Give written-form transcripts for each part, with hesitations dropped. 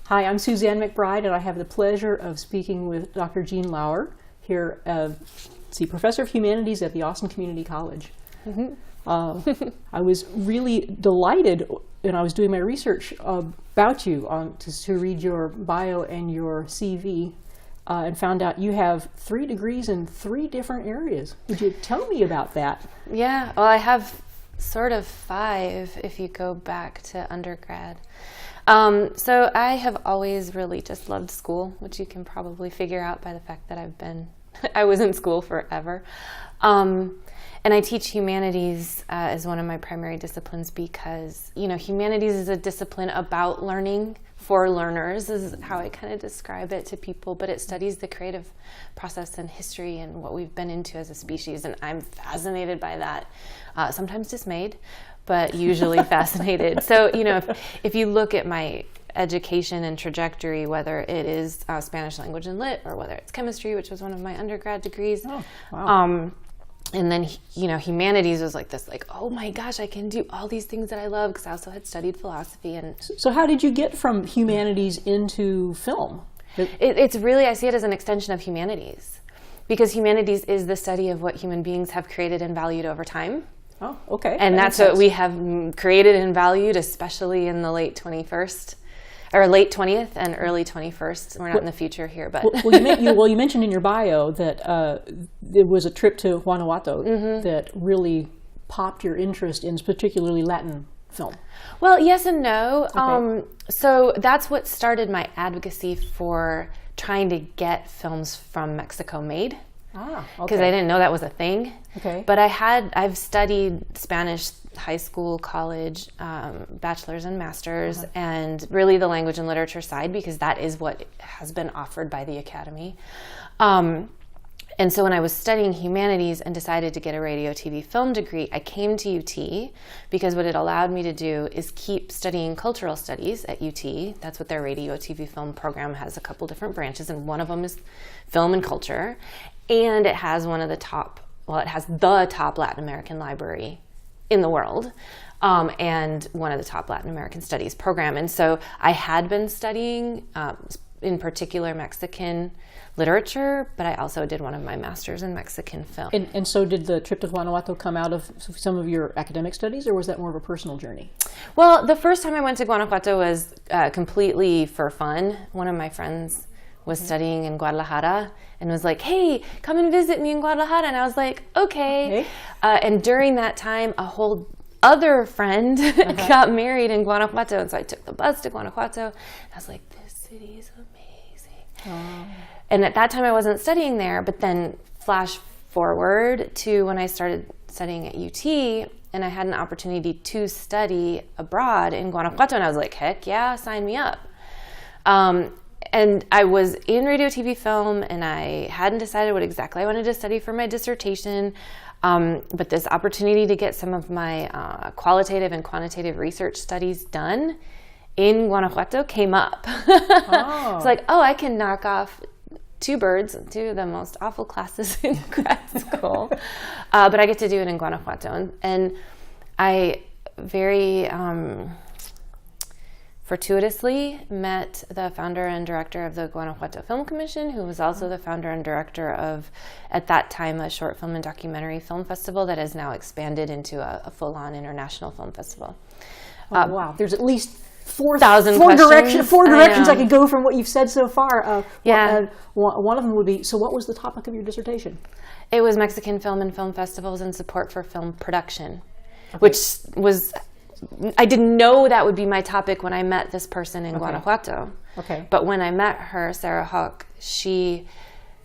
Hi, I'm Suzanne McBride, and I have the pleasure of speaking with Dr. Jean Lauer here, Professor of Humanities at the Austin Community College. I was really delighted when I was doing my research about you to read your bio and your CV and found out you have 3 degrees in 3 different areas. Would you tell me about that? Yeah, well, I have sort of 5 if you go back to undergrad. So I have always really just loved school, which you can probably figure out by the fact that I was in school forever. And I teach humanities as one of my primary disciplines because, humanities is a discipline about learning for learners, is how I kind of describe it to people, but it studies the creative process and history and what we've been into as a species, and I'm fascinated by that. Sometimes dismayed, but usually fascinated. So, if you look at my education and trajectory, whether it is Spanish language and lit, or whether it's chemistry, which was one of my undergrad degrees, oh, wow. And then, humanities was oh my gosh, I can do all these things that I love, because I also had studied philosophy. And so how did you get from humanities into film? It's really, I see it as an extension of humanities, because humanities is the study of what human beings have created and valued over time. Oh, okay. And that's what we have created and valued, especially in the late 21st. Or late 20th and early 21st. We're not in the future here, but... you mentioned in your bio that there was a trip to Guanajuato that really popped your interest in particularly Latin film. Well, yes and no. Okay. So that's what started my advocacy for trying to get films from Mexico made. Ah, okay. Because I didn't know that was a thing. Okay. But I've studied Spanish high school, college, bachelor's and master's, and really the language and literature side, because that is what has been offered by the Academy. And so when I was studying humanities and decided to get a radio, TV, film degree, I came to UT because what it allowed me to do is keep studying cultural studies at UT. That's what their radio, TV, film program has, a couple different branches, and one of them is film and culture. And it has the top Latin American library in the world, and one of the top Latin American studies program. And so I had been studying, in particular, Mexican literature, but I also did one of my master's in Mexican film. And so did the trip to Guanajuato come out of some of your academic studies, or was that more of a personal journey? Well, the first time I went to Guanajuato was completely for fun. One of my friends was studying in Guadalajara and was like, hey, come and visit me in Guadalajara. And I was like, okay. And during that time, a whole other friend got married in Guanajuato. And so I took the bus to Guanajuato. And I was like, this city is amazing. Oh. And at that time, I wasn't studying there. But then flash forward to when I started studying at UT, and I had an opportunity to study abroad in Guanajuato. And I was like, heck yeah, sign me up. And I was in radio, TV, film, and I hadn't decided what exactly I wanted to study for my dissertation. But this opportunity to get some of my qualitative and quantitative research studies done in Guanajuato came up. Oh. It's like, I can knock off 2 birds, 2 of the most awful classes in grad school. But I get to do it in Guanajuato. And I very... fortuitously met the founder and director of the Guanajuato Film Commission, who was also the founder and director of, at that time, a short film and documentary film festival that has now expanded into a full-on international film festival. Wow, there's at least 4,000 four directions I could go from what you've said so far. One of them would be, so what was the topic of your dissertation? It was Mexican film and film festivals and support for film production, which was... I didn't know that would be my topic when I met this person in Guanajuato. Okay. But when I met her, Sarah Hook, she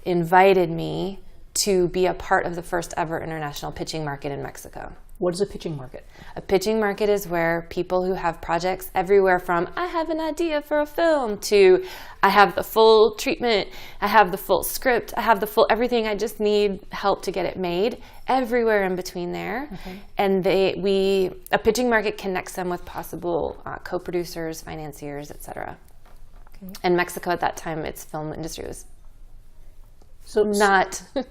invited me to be a part of the first ever international pitching market in Mexico. What is a pitching market? A pitching market is where people who have projects everywhere from, I have an idea for a film, to I have the full treatment, I have the full script, I have the full everything, I just need help to get it made, everywhere in between there. And a pitching market connects them with possible co-producers, financiers, etc. And Mexico at that time, its film industry was So not an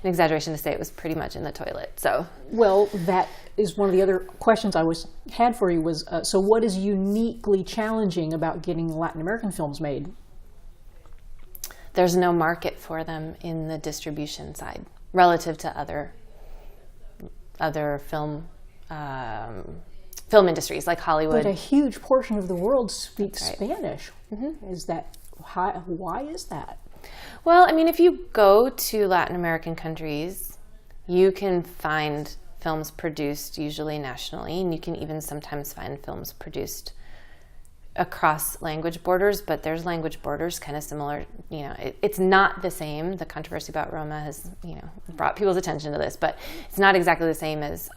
exaggeration to say it was pretty much in the toilet. So, well, that is one of the other questions I had for you was, so what is uniquely challenging about getting Latin American films made? there's no market for them in the distribution side relative to other film industries like Hollywood. But a huge portion of the world speaks Right. Spanish. Mm-hmm. Is that why is that? Well, I mean, if you go to Latin American countries, you can find films produced usually nationally, and you can even sometimes find films produced across language borders, but there's language borders kind of similar. You know, it's not the same. The controversy about Roma has, brought people's attention to this, but it's not exactly the same as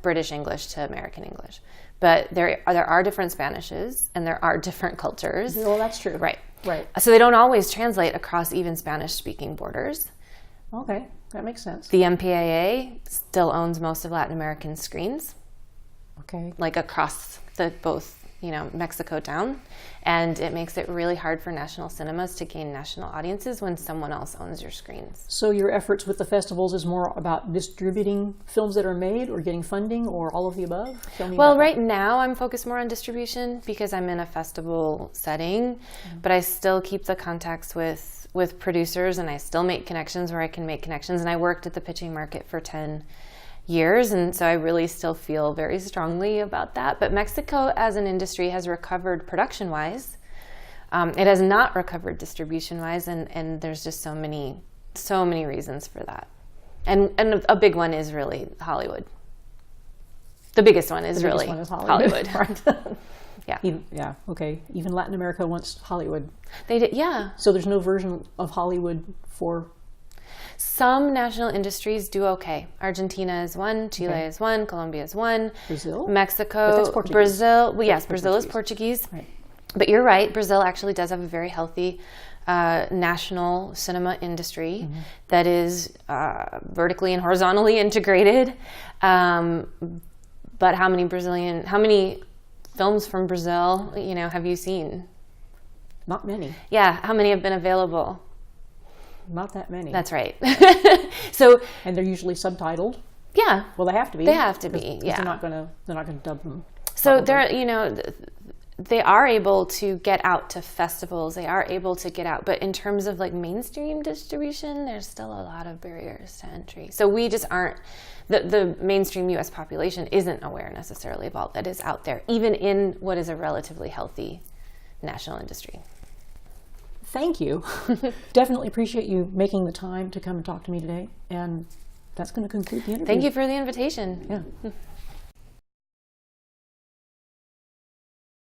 British English to American English. But there are different Spanishes, and there are different cultures. Well, that's true. Right. Right. So they don't always translate across even Spanish-speaking borders. Okay, that makes sense. The MPAA still owns most of Latin American screens, Okay. like across both Mexico down, and it makes it really hard for national cinemas to gain national audiences when someone else owns your screens. So your efforts with the festivals is more about distributing films that are made or getting funding or all of the above? Tell me Well, about right now I'm focused more on distribution because I'm in a festival setting, but I still keep the contacts with producers, and I still make connections where I can make connections, and I worked at the pitching market for 10 years, and so I really still feel very strongly about that. But Mexico as an industry has recovered production-wise. It has not recovered distribution-wise, and there's just so many reasons for that. And a big one is really Hollywood. The biggest one is really Hollywood. Right. Yeah. Yeah, okay. Even Latin America wants Hollywood. They did, yeah. So there's no version of Hollywood for... Some national industries do okay. Argentina is one, Chile is one, Colombia is one. Brazil? Mexico, But that's Portuguese. Brazil. Well, yes, That's Brazil is Portuguese. Portuguese. Right. But you're right. Brazil actually does have a very healthy national cinema industry that is vertically and horizontally integrated. But how many films from Brazil, have you seen? Not many. Yeah, how many have been available? Not that many. That's right. So, And they're usually subtitled. yeah. Well, they have to be. They have to be, 'cause yeah. They're not gonna dub them. So probably. they are able to get out to festivals. They are able to get out, but in terms of like mainstream distribution, there's still a lot of barriers to entry. So we just aren't. The mainstream U.S. population isn't aware necessarily of all that is out there, even in what is a relatively healthy national industry. Thank you. Definitely appreciate you making the time to come and talk to me today. And that's going to conclude the interview. Thank you for the invitation. Yeah.